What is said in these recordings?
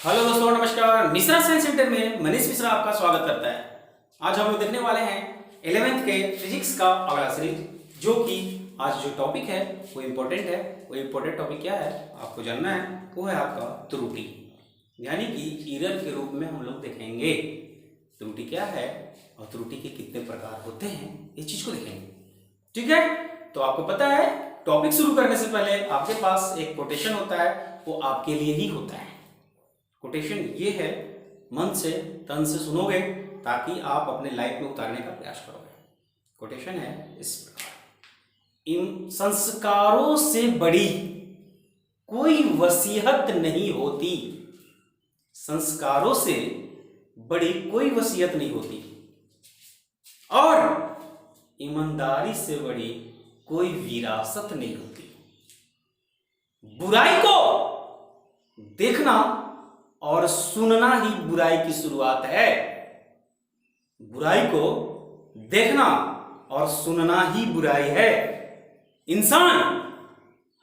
Hello दोस्तों, नमस्कार। Mishra science centre में मनीष मिश्रा आपका स्वागत करता है। आज हम लोग देखने वाले हैं 11th के फिजिक्स का अगला सीरीज, जो कि आज जो टॉपिक है वो इम्पोर्टेंट है। वो इम्पोर्टेंट टॉपिक क्या है आपको जानना है, वो है आपका त्रुटि, यानी कि एरर के रूप में हम लोग देखेंगे त्रुटि क्या है और त्रुटि के कितने प्रकार होते हैं, इस चीज को देखेंगे। ठीक है, तो आपको पता है टॉपिक शुरू करने से पहले आपके पास एक कोटेशन होता है, वो आपके लिए ही होता है। कोटेशन ये है, मन से तन से सुनोगे ताकि आप अपने लाइफ में उतारने का प्रयास करोगे। कोटेशन है इस प्रकार, इन संस्कारों से बड़ी कोई वसीयत नहीं होती। संस्कारों से बड़ी कोई वसीयत नहीं होती और ईमानदारी से बड़ी कोई विरासत नहीं होती। बुराई को देखना और सुनना ही बुराई की शुरुआत है। बुराई को देखना और सुनना ही बुराई है। इंसान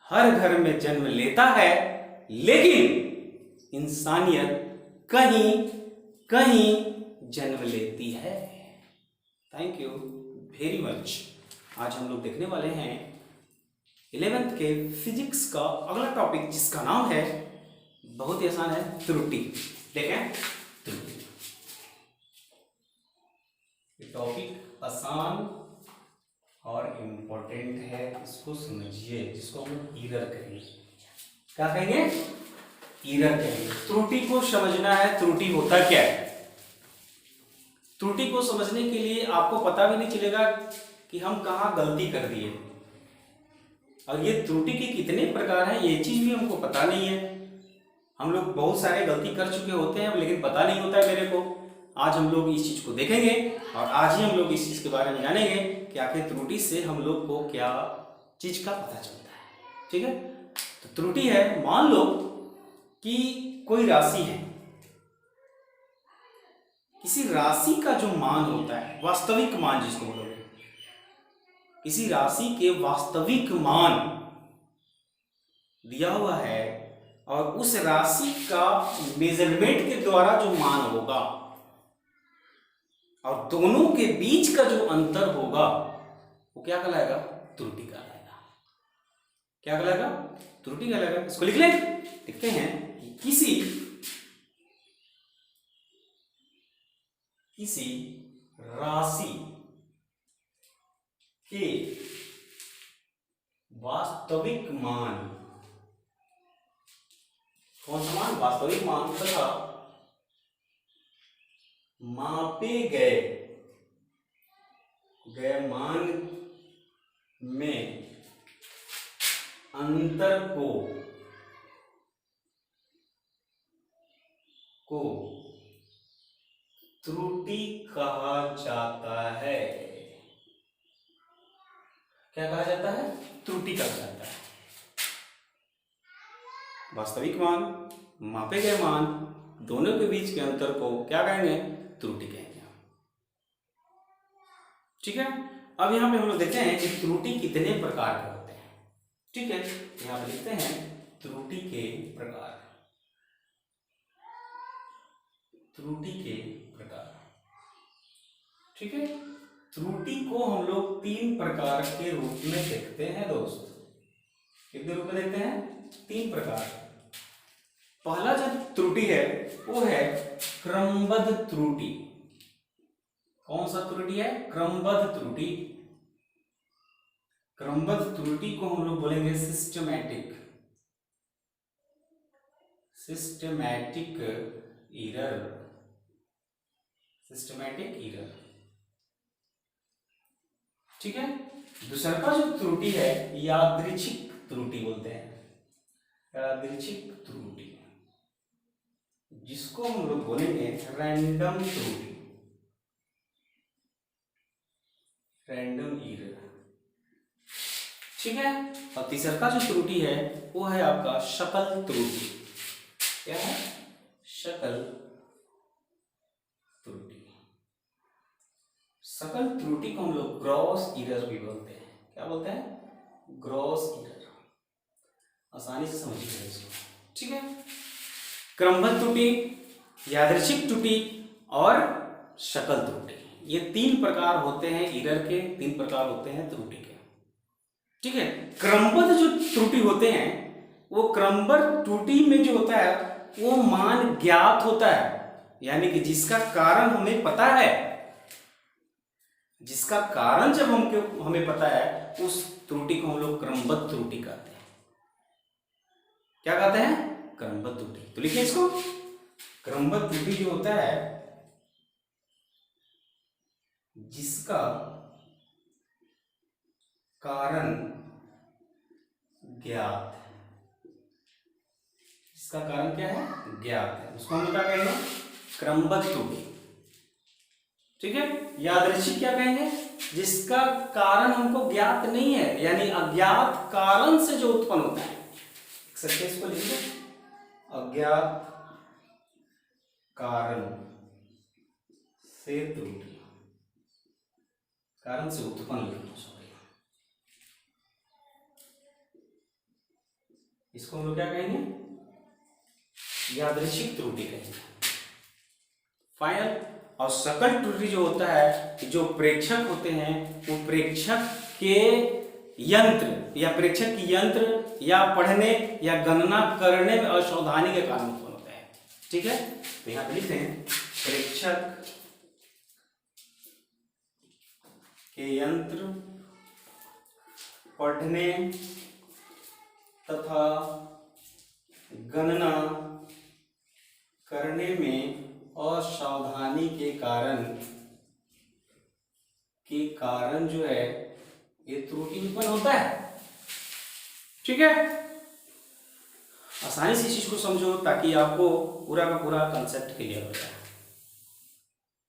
हर घर में जन्म लेता है, लेकिन इंसानियत कहीं कहीं जन्म लेती है। Thank you very much. आज हम लोग देखने वाले हैं 11th के फिजिक्स का अगला टॉपिक, जिसका नाम है, बहुत ही आसान है, त्रुटि। देखें, त्रुटि ये टॉपिक आसान और इम्पोर्टेंट है, इसको समझिए, जिसको हम लोग एरर कहेंगे। क्या कहेंगे? एरर कहेंगे। त्रुटि को समझना है, त्रुटि होता क्या है। त्रुटि को समझने के लिए आपको पता भी नहीं चलेगा कि हम कहाँ गलती कर दिए, और ये त्रुटि के कितने प्रकार हैं ये चीज भी हमको पता नहीं है। हम लोग बहुत सारे गलती कर चुके होते हैं, लेकिन पता नहीं होता है मेरे को। आज हम लोग इस चीज को देखेंगे और आज ही हम लोग इस चीज के बारे में जानेंगे कि आखिर त्रुटि से हम लोग को क्या चीज का पता चलता है। ठीक है, तो त्रुटि है, मान लो कि कोई राशि है, किसी राशि का जो मान होता है, वास्तविक मान जिसको बोलोगे, किसी राशि के वास्तविक मान दिया हुआ है और उस राशि का मेजरमेंट के द्वारा जो मान होगा और दोनों के बीच का जो अंतर होगा, वो क्या कहलाएगा? त्रुटि कहलाएगा। क्या कहलाएगा? त्रुटि कहलाएगा। इसको लिख लें, लिखते हैं कि किसी राशि के वास्तविक मान, कौन सा मान? वास्तविक मान तथा मापे गए मान में अंतर को त्रुटि कहा जाता है। क्या कहा जाता है? त्रुटि कहा जाता है। वास्तविक मान, मापे गए मान, दोनों के बीच के अंतर को क्या कहेंगे? त्रुटि कहेंगे। ठीक है, अब यहां पे हम लोग देखते हैं कि त्रुटि कितने प्रकार के होते हैं। ठीक है, यहां पे लिखते हैं त्रुटि के प्रकार। त्रुटि के प्रकार। ठीक है, त्रुटि को हम लोग 3 प्रकार के रूप में देखते हैं दोस्त। कितने रूप में देखते हैं? 3 प्रकार। पहला जो त्रुटि है वो है क्रमबद्ध त्रुटि। कौन सा त्रुटि है? क्रमबद्ध त्रुटि। क्रमबद्ध त्रुटि को हम लोग बोलेंगे सिस्टमैटिक एरर। Systematic error. ठीक है, दूसरा का जो त्रुटि है यादृच्छिक त्रुटि बोलते हैं। यादृच्छिक त्रुटि, जिसको हम लोग बोलेंगे रैंडम त्रुटि, रैंडम एरर। ठीक है, और तीसरा का जो त्रुटि है वो है आपका शकल त्रुटि। क्या है? शकल त्रुटि। शकल त्रुटि को हम लोग ग्रॉस एरर भी बोलते हैं। क्या बोलते हैं? Gross error. आसानी से समझिए इसको। ठीक है, क्रमबद्ध त्रुटि, यादृच्छिक त्रुटि और शकल त्रुटि। ये 3 प्रकार होते हैं एरर के, 3 प्रकार होते हैं त्रुटि के। ठीक है। क्रमबद्ध जो त्रुटि होते हैं, वो क्रमबद्ध त्रुटि में जो होता है वो मान ज्ञात होता है, यानी कि जिसका कारण हमें पता है, जिसका कारण जब हमें पता है, उस त्रुटि को हम लोग क्रमबद्ध त्रुटि कहते हैं। क्या कहते हैं? क्रमबद्ध त्रुटि। तो लिखिए इसको, क्रमबद्ध त्रुटि जो होता है जिसका कारण ज्ञात है, जिसका कारण क्या है? ज्ञात है, उसको हम क्या कहेंगे? क्रमबद्ध त्रुटि। ठीक है। यादृच्छिक क्या कहेंगे? जिसका कारण हमको ज्ञात नहीं है, यानी अज्ञात कारण से जो उत्पन्न होता है। इसको लिखिए, अज्ञात कारण से त्रुटि, कारण से उत्पन्न लिखना। इसको हम लोग क्या कहेंगे? यादृच्छिक त्रुटि कहेंगे। फाइनल। और सकल त्रुटि जो होता है, जो प्रेक्षक होते हैं, वो प्रेक्षक के यंत्र या प्रेक्षक की यंत्र या पढ़ने या गणना करने में असावधानी के कारण उत्पन्न होता है। ठीक है। तो यहां पे लिखते हैं, प्रेक्षक के यंत्र पढ़ने तथा गणना करने में असावधानी के कारण जो है ये त्रुटि उत्पन्न होता है। ठीक है। आसानी से इस चीज को समझो ताकि आपको पूरा का पूरा कंसेप्ट क्लियर हो जाए।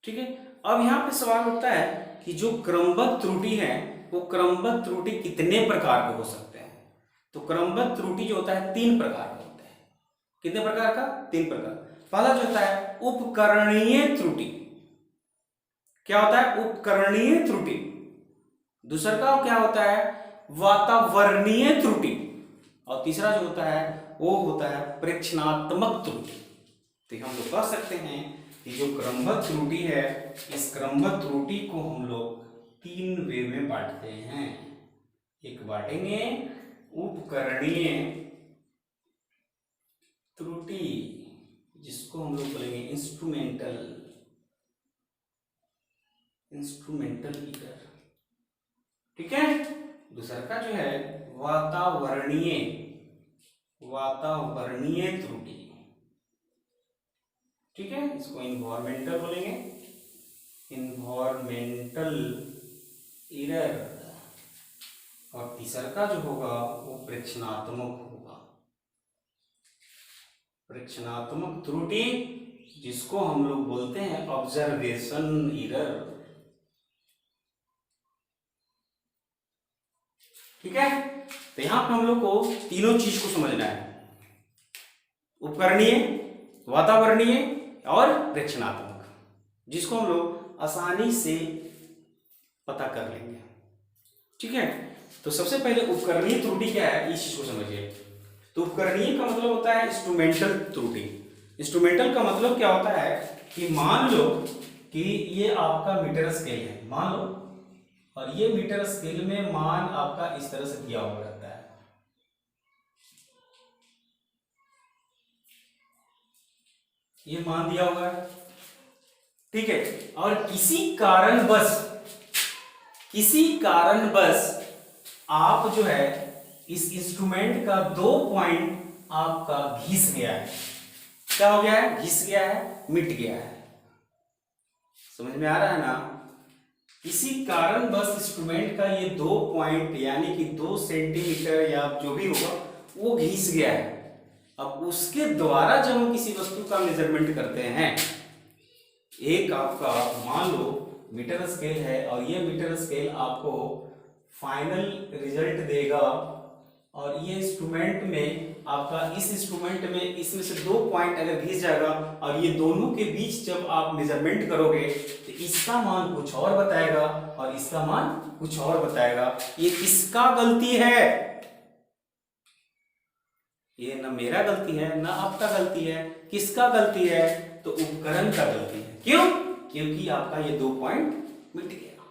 ठीक है। अब यहाँ पे सवाल उठता है कि जो क्रमबद्ध त्रुटि है, वो क्रमबद्ध त्रुटि कितने प्रकार के हो सकते हैं? तो क्रमबद्ध त्रुटि जो होता है 3 प्रकार का होता है। कितने प्रकार का? 3 प्रकार। पहला जो होता है उपकरणीय त्रुटि। क्या होता है? उपकरणीय त्रुटि। दूसरा का क्या होता है? वातावरणीय त्रुटि। और तीसरा जो होता है वो होता है प्रेक्षणात्मक त्रुटि। तो हम लोग कह सकते हैं कि जो क्रमबद्ध त्रुटि है, इस क्रमबद्ध त्रुटि को हम लोग 3 वे में बांटते हैं। एक बांटेंगे उपकरणीय त्रुटि, जिसको हम लोग बोलेंगे इंस्ट्रूमेंटल एरर। ठीक है। दूसरा का जो है वातावरणीय त्रुटि। ठीक है। इसको इन्वायरमेंटल बोलेंगे, इन्वायरमेंटल एरर। और तीसरा का जो होगा वो प्रेक्षणात्मक होगा, प्रेक्षणात्मक त्रुटि, जिसको हम लोग बोलते हैं ऑब्जर्वेशन एरर। ठीक है। तो यहां पर हम लोग को तीनों चीज को समझना है, उपकरणीय, वातावरणीय और प्रेक्षणात्मक, जिसको हम लोग आसानी से पता कर लेंगे। ठीक है। तो सबसे पहले उपकरणीय त्रुटि क्या है, इस चीज को समझिए। तो उपकरणीय का मतलब होता है इंस्ट्रूमेंटल त्रुटि। इंस्ट्रूमेंटल का मतलब क्या होता है कि मान लो कि ये आपका मीटर स्केल है, मान लो, और ये मीटर स्केल में मान आपका इस तरह से दिया हुआ रहता है। ये मान दिया हुआ है। ठीक है। और किसी कारणवश आप जो है इस इंस्ट्रूमेंट का 2 पॉइंट आपका घिस गया है। क्या हो गया है? घिस गया है, मिट गया है। समझ में आ रहा है ना? किसी कारणवश इंस्ट्रूमेंट का ये 2 पॉइंट यानी कि 2 सेंटीमीटर या जो भी होगा वो घिस गया है। अब उसके द्वारा जब हम किसी वस्तु का मेजरमेंट करते हैं, एक आपका मान लो मीटर स्केल है और ये मीटर स्केल आपको फाइनल रिजल्ट देगा, और ये इंस्ट्रूमेंट में आपका, इस इंस्ट्रूमेंट में इसमें से 2 पॉइंट अगर घिस जाएगा और ये दोनों के बीच जब आप मेजरमेंट करोगे तो इसका मान कुछ और बताएगा और इसका मान कुछ और बताएगा। ये किसका गलती है? ये ना मेरा गलती है ना आपका गलती है, किसका गलती है? तो उपकरण का गलती है। क्यों? क्योंकि आपका ये 2 पॉइंट मिट गया।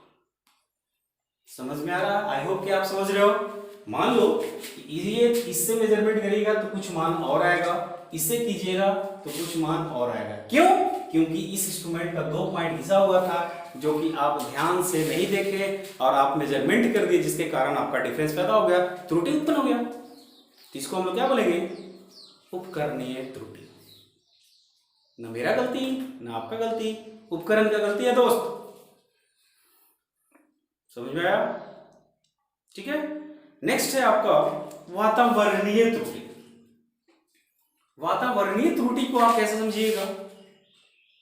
समझ में आ रहा? आई होप कि आप समझ रहे हो। मान लो ये इससे मेजरमेंट करिएगा तो कुछ मान और आएगा, इससे कीजिएगा तो कुछ मान और आएगा। क्यों? क्योंकि इस इंस्ट्रूमेंट का 2 पॉइंट घिसा हुआ था जो कि आप ध्यान से नहीं देखे और आप मेजरमेंट कर दिए, जिसके कारण आपका डिफरेंस पैदा हो गया, त्रुटि उत्पन्न हो गया। तो इसको हम लोग क्या बोलेंगे? उपकरणीय त्रुटि। न मेरा गलती न आपका गलती, उपकरण का गलती है दोस्त। समझ में आया? ठीक है। नेक्स्ट है आपका वातावरणीय त्रुटि। वातावरणीय त्रुटि को आप कैसे समझिएगा?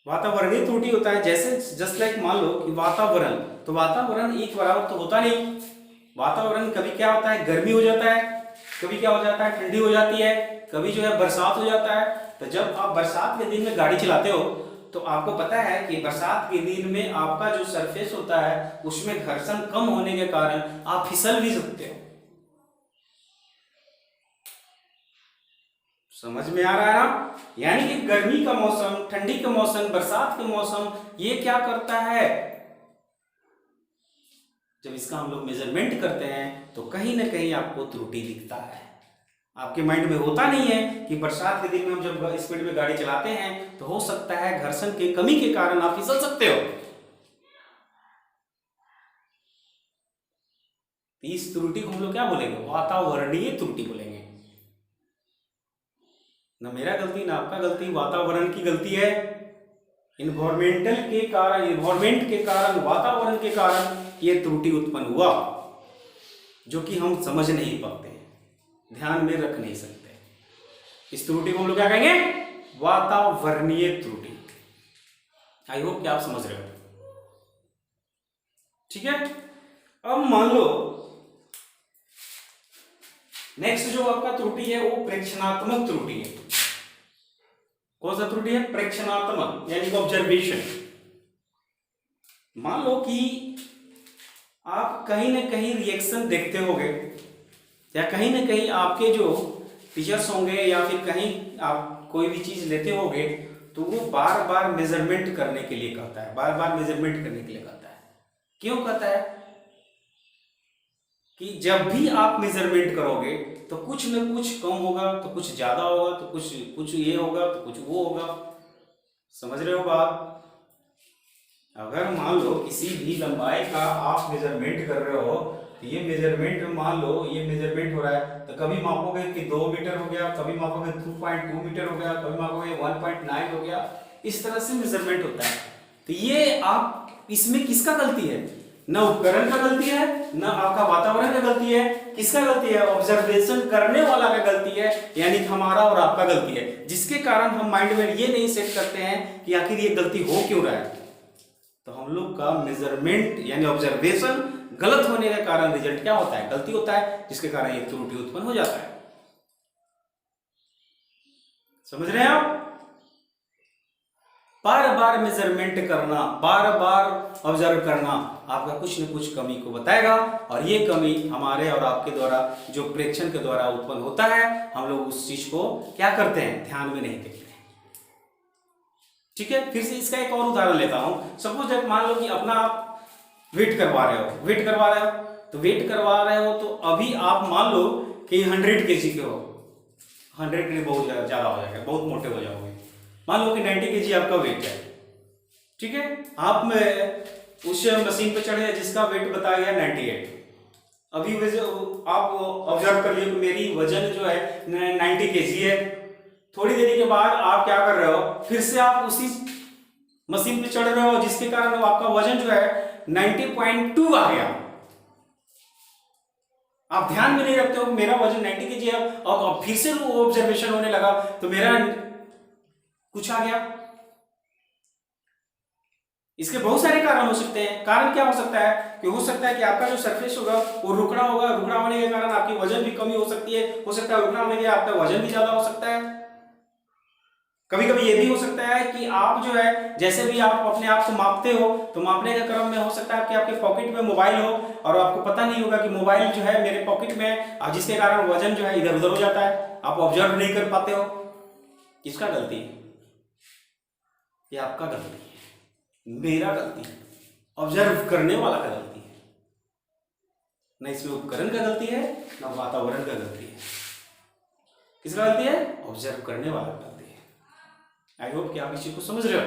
वातावरणीय त्रुटि होता है जैसे जस्ट लाइक मान लो कि वातावरण, तो वातावरण एक बराबर तो होता नहीं। वातावरण कभी क्या होता है, गर्मी हो जाता है, कभी क्या हो जाता है, ठंडी हो जाती है, कभी जो है बरसात हो जाता है। तो जब आप बरसात के दिन में गाड़ी चलाते हो तो आपको पता है कि बरसात के दिन में आपका जो सरफेस होता है उसमें घर्षण कम होने के कारण आप फिसल भी सकते हो। समझ में आ रहा है ना? यानी कि गर्मी का मौसम, ठंडी का मौसम, बरसात का मौसम, ये क्या करता है, जब इसका हम लोग मेजरमेंट करते हैं तो कहीं ना कहीं आपको त्रुटि दिखता है। आपके माइंड में होता नहीं है कि बरसात के दिन में हम जब स्पीड में गाड़ी चलाते हैं तो हो सकता है घर्षण की कमी के कारण आप फिसल सकते हो। इस त्रुटि को हम लोग क्या बोलेंगे? वातावरणीय त्रुटि बोलेंगे। ना मेरा गलती ना आपका गलती, वातावरण की गलती है। इन्वायरमेंटल के कारण, इन्वायरमेंट के कारण, वातावरण के कारण ये त्रुटि उत्पन्न हुआ, जो कि हम समझ नहीं पाते, ध्यान में रख नहीं सकते। इस त्रुटि को हम लोग क्या कहेंगे? वातावरणीय त्रुटि। आई होप कि आप समझ रहे हो। ठीक है। अब मान लो नेक्स्ट जो आपका त्रुटि है वो प्रेक्षणात्मक त्रुटि है। कौन सा त्रुटि है? प्रेक्षणात्मक, यानी ऑब्जर्वेशन। मान लो कि आप कहीं ना कहीं रिएक्शन देखते होंगे, या कहीं ना कहीं आपके जो टीचर्स होंगे या फिर कहीं आप कोई भी चीज लेते होंगे तो वो बार बार मेजरमेंट करने के लिए कहता है, बार बार मेजरमेंट करने के लिए कहता है। क्यों कहता है? कि जब भी आप मेजरमेंट करोगे तो कुछ न कुछ कम होगा, तो कुछ ज्यादा होगा, तो कुछ ये होगा, तो कुछ वो होगा। समझ रहे हो बात? अगर मान लो किसी भी लंबाई का आप मेजरमेंट कर रहे हो, तो ये मेजरमेंट मान लो ये मेजरमेंट हो रहा है, तो कभी मापोगे कि 2 मीटर हो गया, कभी मापोगे 2.2 मीटर हो गया, कभी मापोगे 1.9 हो गया। इस तरह से मेजरमेंट होता है। तो ये आप इसमें किसका गलती है? न उपकरण का गलती है, न आपका वातावरण का गलती है। किसका गलती है? ऑब्जर्वेशन करने वाला का गलती है, यानी हमारा और आपका गलती है, जिसके कारण हम माइंड में ये नहीं सेट करते हैं कि आखिर ये गलती हो क्यों रहा है। तो हम लोग का मेजरमेंट यानी ऑब्जर्वेशन गलत होने के कारण रिजल्ट क्या होता है? गलती होता है, जिसके कारण ये त्रुटि उत्पन्न हो जाता है। समझ रहे हैं आप? बार बार मेजरमेंट करना, बार बार ऑब्जर्व करना आपका कुछ न कुछ कमी को बताएगा, और ये कमी हमारे और आपके द्वारा जो प्रेक्षण के द्वारा उत्पन्न होता है, हम लोग उस चीज को क्या करते हैं? ध्यान में नहीं देखते हैं। ठीक है। फिर से इसका एक और उदाहरण लेता हूं। सपोज जब मान लो कि अपना आप वेट करवा रहे हो, वेट करवा रहे हो तो अभी आप मान लो कि 100 kg के हो। 100 के लिए बहुत ज्यादा हो जाएगा, बहुत मोटे हो जाओगे। मान लो कि 90 kg आपका वेट है। ठीक है। आप में उस मशीन पे चढ़े जिसका वेट बताया गया 98। अभी आप ऑब्जर्व कर लिए मेरी वजन जो है 90 kg है। थोड़ी देरी के बाद आप क्या कर रहे हो? फिर से आप उसी मशीन पे चढ़ रहे हो, जिसके कारण आपका वजन जो है 90.2 आ गया। आप ध्यान में नहीं रखते हो मेरा वजन 90 kg है, और फिर से वो ऑब्जर्वेशन होने लगा तो मेरा कुछ आ गया। इसके बहुत सारे कारण हो सकते हैं। कारण क्या हो सकता है? कि हो सकता है कि आपका जो सरफेस होगा वो रुकड़ा होगा, रुकड़ा होने के कारण आपकी वजन भी कमी हो सकती है। हो सकता है रुकड़ा होने के आपका वजन भी ज्यादा हो सकता है। कभी कभी ये भी हो सकता है कि आप जो है जैसे भी आप अपने आप को मापते हो तो मापने के क्रम में हो सकता है कि आपके पॉकेट में मोबाइल हो और आपको पता नहीं होगा कि मोबाइल जो है मेरे पॉकेट में है, और जिसके कारण वजन जो है इधर उधर हो जाता है, आप ऑब्जर्व नहीं कर पाते हो। किसका गलती है? ये आपका गलती है, मेरा गलती है, ऑब्जर्व करने वाला का गलती है। न इसमें उपकरण का गलती है न वातावरण का गलती है। किसका गलती है? ऑब्जर्व करने वाला का गलती है। आई होप कि आप इस चीज को समझ रहे हो।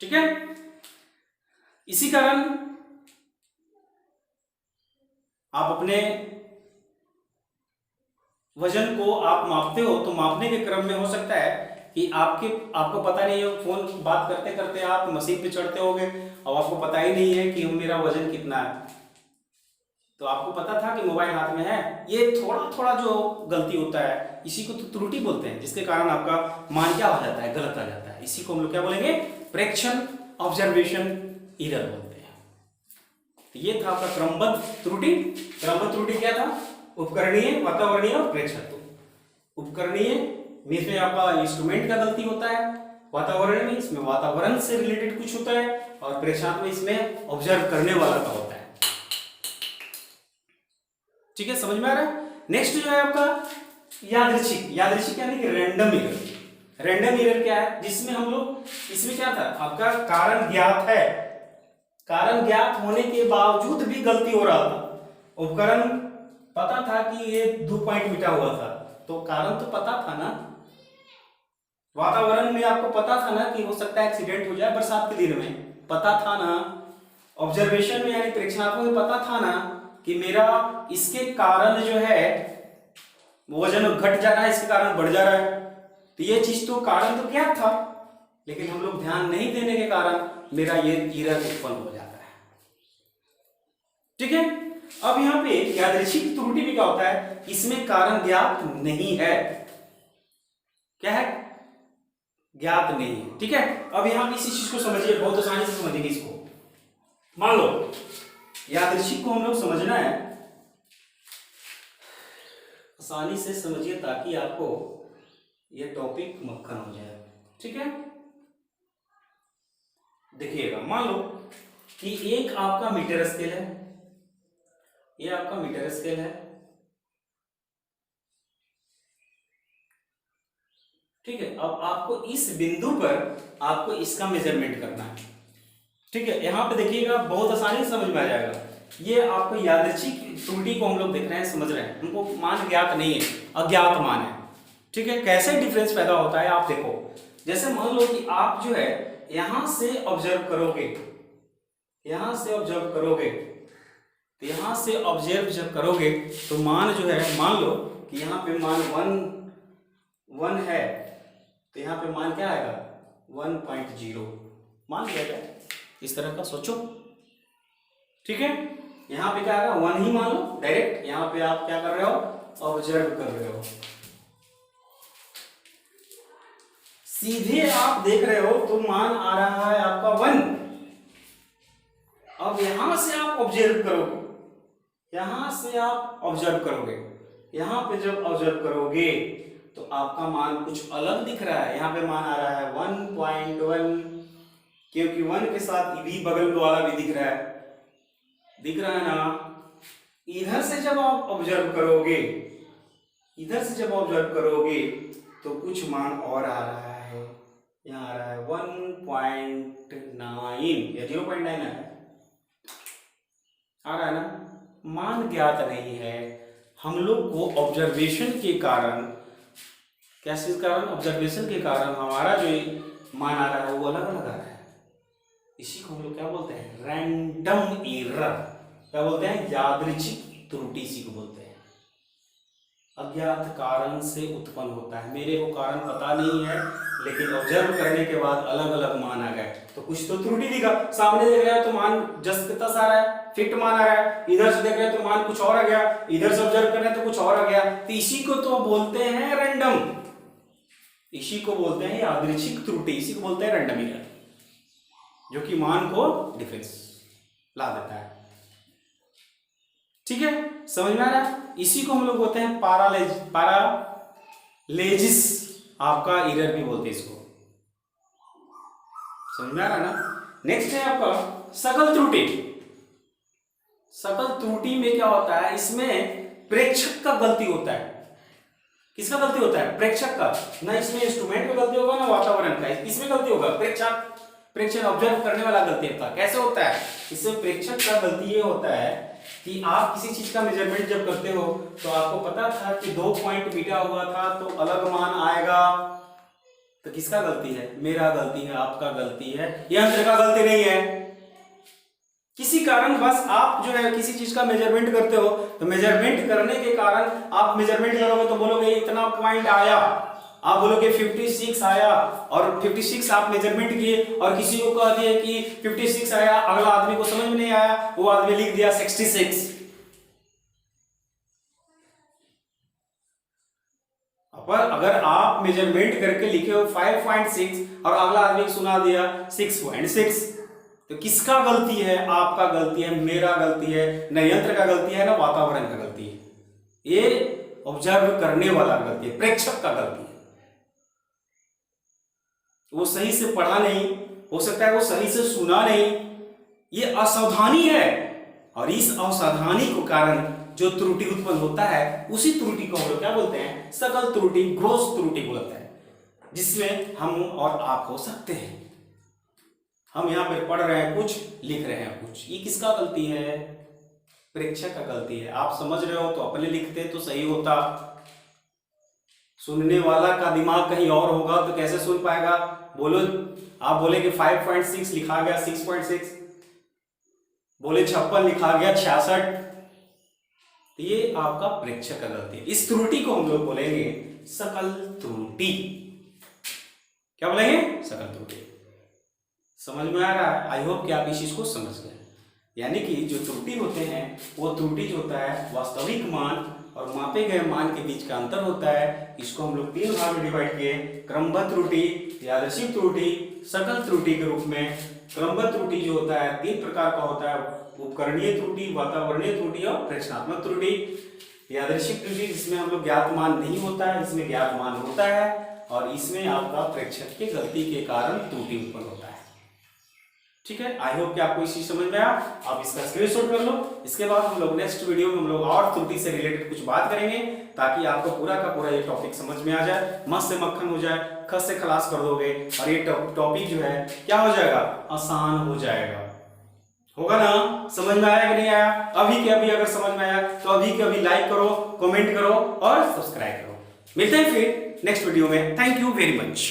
ठीक है, इसी कारण आप अपने वजन को आप मापते हो तो मापने के क्रम में हो सकता है कि आपको पता नहीं हो, फोन बात करते करते आप मशीन पे चढ़ते होगे और आपको पता ही नहीं है कि मेरा वजन कितना है। तो आपको पता था कि मोबाइल हाथ में है। ये थोड़ा थोड़ा जो गलती होता है इसी को तो त्रुटि बोलते हैं, जिसके कारण आपका मान क्या हो जाता है? गलत आ जाता है। इसी को हम लोग क्या बोलेंगे? प्रेक्षण, ऑब्जर्वेशन एरर बोलते हैं। तो ये था आपका क्रमबद्ध त्रुटि। क्रमबद्ध त्रुटि क्या था? उपकरणीय, वातावरणीय और प्रेक्षण। उपकरणीय में इसमें आपका इंस्ट्रूमेंट का गलती होता है, वातावरण में इसमें वातावरण से रिलेटेड कुछ होता है, और प्रेक्षण में इसमें ऑब्जर्व करने वाला का होता है। ठीक है, समझ में आ रहा है? नेक्स्ट जो है आपका यादृच्छिक। यादृच्छिक यानी कि रैंडम एरर। रैंडम एरर क्या है? जिसमें हम लोग, इसमें क्या था आपका? कारण ज्ञात है, कारण ज्ञात होने के बावजूद भी गलती हो रहा था। उपकरण पता था कि ये 2 पॉइंट मिटा हुआ था, तो कारण तो पता था ना। वातावरण में आपको पता था ना कि हो सकता है एक्सीडेंट हो जाए बरसात के दिन में, पता था ना। ऑब्जर्वेशन में यानी प्रेक्षणात्मक में पता था ना कि मेरा इसके कारण जो है वजन घट जा रहा है, इसके कारण बढ़ जा रहा है। तो ये चीज तो कारण तो क्या था, लेकिन हम लोग ध्यान नहीं देने के कारण मेरा ये एरर उत्पन्न हो जाता है। ठीक है, अब यहाँ पे यादृच्छिक त्रुटि भी क्या होता है? इसमें कारण ज्ञात नहीं है। क्या है? ज्ञात नहीं है। ठीक है, अब यहाँ इसी चीज को समझिए, बहुत आसानी से समझिए इसको। मान लो यादृच्छिक को हम लोग समझना है, आसानी से समझिए ताकि आपको ये टॉपिक मक्खन हो जाए। ठीक है, देखिएगा, मान लो कि एक आपका मीटर स्केल है, ये आपका मीटर स्केल है। ठीक है, अब आपको इस बिंदु पर आपको इसका मेजरमेंट करना है। ठीक है, यहां पे देखिएगा, बहुत आसानी से समझ में आ जाएगा। ये आपको यादृच्छिक त्रुटि को हम लोग देख रहे हैं, समझ रहे हैं, हमको मान ज्ञात नहीं है, अज्ञात मान है। ठीक है, कैसे डिफरेंस पैदा होता है आप देखो। जैसे मान लो कि आप जो है यहां से ऑब्जर्व करोगे, यहां से ऑब्जर्व करोगे, तो यहां से ऑब्जर्व जब करोगे तो मान जो है, मान लो कि यहाँ पे मान 1 है, तो यहाँ पे मान क्या आएगा? 1.0 मान लिया जाए, इस तरह का सोचो। ठीक है, यहां पे क्या आएगा? 1 ही मान लो डायरेक्ट। यहां पे आप क्या कर रहे हो? ऑब्जर्व कर रहे हो। सीधे आप देख रहे हो तो मान आ रहा है आपका 1। अब यहां से आप ऑब्जर्व करोगे, यहां से आप ऑब्जर्व करोगे, यहां पे जब ऑब्जर्व करोगे तो आपका मान कुछ अलग दिख रहा है। यहां पे मान आ रहा है 1.1, क्योंकि 1 के साथ भी बगल वाला भी दिख रहा है, दिख रहा है ना। इधर से जब आप ऑब्जर्व करोगे, इधर से जब ऑब्जर्व करोगे तो कुछ मान और आ रहा है। यहाँ आ रहा है 1.9 या 0.9 आ रहा है ना। मान ज्ञात नहीं है। हम लोग को ऑब्जर्वेशन के कारण, कैसे कारण? ऑब्जर्वेशन के कारण हमारा जो मान आ रहा है वो अलग अलग आ रहा है। इसी को हम लोग क्या बोलते हैं? Random error. क्या बोलते हैं? यादृच्छिक त्रुटि इसी को बोलते हैं। अज्ञात कारण से उत्पन्न होता है। मेरे को कारण पता नहीं है, लेकिन ऑब्जर्व करने के बाद अलग अलग मान आ गए, तो कुछ तो त्रुटि दिखा। सामने देख रहे हो तो मान जस्ट तस आ रहा है, फिट मान आ रहा है। इधर से देख रहे हो तो मान कुछ और आ गया, इधर से ऑब्जर्व कर रहे हैं तो कुछ और आ गया। तो इसी को तो बोलते हैं रैंडम, इसी को बोलते हैं यादृच्छिक त्रुटि, इसी को बोलते हैं रैंडम एरर, जो कि मान को डिफरेंस ला देता है। ठीक है, समझ में आ रहा है? इसी को हम लोग बोलते हैं लेजिस आपका एरर भी बोलते हैं इसको। समझ में आ रहा है ना। नेक्स्ट है आपका सकल त्रुटि। सकल त्रुटि में क्या होता है, इसमें प्रेक्षक का गलती होता है। किसका गलती होता है? प्रेक्षक का। ना इसमें इंस्ट्रूमेंट में गलती होगा ना वातावरण का, इसमें गलती होगा प्रेक्षक ऑब्जर्व करने वाला गलती होता है। कैसे होता है? इसमें प्रेक्षक का गलती ये होता है कि आप किसी चीज का मेजरमेंट जब करते हो तो आपको पता था कि 2 पॉइंट बीटा हुआ था तो अलग मान आएगा, तो किसका गलती है? मेरा गलती है, आपका गलती है, यंत्र का गलती नहीं है। किसी कारण बस आप जो है किसी चीज का मेजरमेंट करते हो तो मेजरमेंट करने के कारण आप मेजरमेंट करोगे तो बोलोगे इतना पॉइंट आया, आप बोलोगे 56 आया, और 56 आप मेजरमेंट किए और किसी को कह दिए कि 56 आया, अगला आदमी को समझ में नहीं आया, वो आदमी लिख दिया 66। पर अगर आप मेजरमेंट करके लिखे हो 5.6 और अगला आदमी सुना दिया 6.6, तो किसका गलती है? आपका गलती है, मेरा गलती है, न यंत्र का गलती है, न वातावरण का गलती है, ये ऑब्जर्व करने वाला गलती है, प्रेक्षक का गलती है। वो सही से पढ़ा नहीं, हो सकता है वो सही से सुना नहीं, ये असावधानी है, और इस असावधानी के कारण जो त्रुटि उत्पन्न होता है उसी त्रुटि को हम लोग क्या बोलते हैं? सकल त्रुटि, ग्रोस त्रुटि बोलते हैं, जिसमें हम और आप हो सकते हैं। हम यहाँ पे पढ़ रहे हैं कुछ, लिख रहे हैं कुछ, ये किसका गलती है? प्रेक्षक का गलती है। आप समझ रहे हो तो अपने लिखते तो सही होता, सुनने वाला का दिमाग कहीं और होगा तो कैसे सुन पाएगा? बोलो, आप बोले कि 5.6 लिखा गया 6.6, बोले 56 लिखा गया 66, तो ये आपका प्रेक्षक का गलती है। इस त्रुटि को हम लोग बोलेंगे सकल त्रुटि। क्या बोलेंगे? सकल त्रुटि। समझ में आ रहा है? आई होप कि आप इस चीज को समझ गए। यानी कि जो त्रुटि होते हैं वो त्रुटि जो होता है वास्तविक मान और मापे गए मान के बीच का अंतर होता है। इसको हम लोग 3 भाग में डिवाइड किए, क्रमबद्ध त्रुटि, यादृच्छिक त्रुटि, सकल त्रुटि के रूप में। क्रमबद्ध त्रुटि जो होता है 3 प्रकार का होता है, उपकरणीय त्रुटि, वातावरणीय त्रुटि और प्रेक्षणात्मक त्रुटि। यादृच्छिक त्रुटि जिसमें हम लोग ज्ञात मान नहीं होता है, इसमें ज्ञात मान होता है, और इसमें आपका प्रेक्षक की गलती के कारण त्रुटि उत्पन्न होता है। ठीक है, आई होप कि आपको इस चीज समझ में आया। आप इसका स्क्रीनशॉट कर लो। इसके बाद हम लोग नेक्स्ट वीडियो में हम लोग और त्रुटि से रिलेटेड कुछ बात करेंगे, ताकि आपको पूरा का पूरा ये टॉपिक समझ में आ जाए, मस्त से मक्खन हो जाए, खस से खलास कर दोगे, और ये टॉपिक जो है क्या हो जाएगा? आसान हो जाएगा। होगा ना? समझ में आया कि नहीं आया? अभी के अभी अगर समझ में आया तो अभी के अभी लाइक करो, कमेंट करो और सब्सक्राइब करो। मिलते हैं फिर नेक्स्ट वीडियो में। Thank you very much.